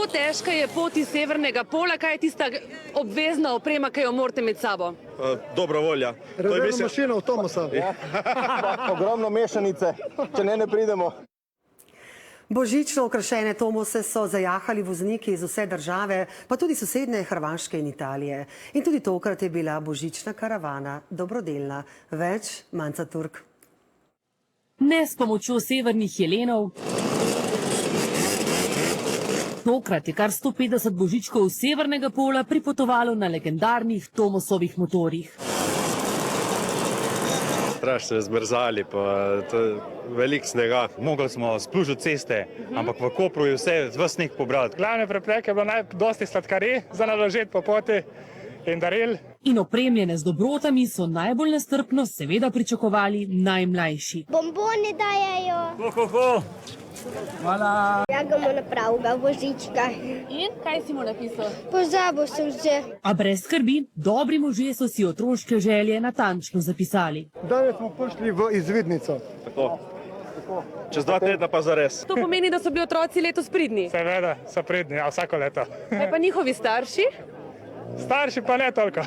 Kako težka je pot iz severnega pola, kaj je tista obvezna oprema, ki jo morate imeti s sabo? Dobra volja. Rezervna mašina v Tomosa. Ogromno mešanice, če ne pridemo. Božično okrašene Tomose so zajahali vozniki iz vse države, pa tudi sosednje Hrvaške in Italije. In tudi tokrat je bila božična karavana dobrodelna. Več Manca Turk. Ne s pomočjo severnih jelenov. Tokrat je kar 150 božičkov severnega pola pripotovalo na legendarnih Tomosovih motorjih. Strašno zmrzali, pa veliko snega. Mogli smo splužiti ceste, ampak v Kopru je vse sneg pobrati. Glavne prepreke je bilo dosti sladkarij za naložiti po poti in daril. In opremljene z dobrotami so najbolj nestrpno seveda pričakovali najmlajši. Bombone dajejo. Hvala. Jagamo napravga božička. In kaj si mu napisal? Pozabil sem že. A brez skrbi, dobri možje so si otroške želje natančno zapisali. Danes smo prišli v izvidnico. Tako. Čez 2 tedna pa zares. To pomeni, da so bili otroci letos pridni. Seveda so pridni, vsako leto. Kaj pa njihovi starši? Starši pa ne toliko.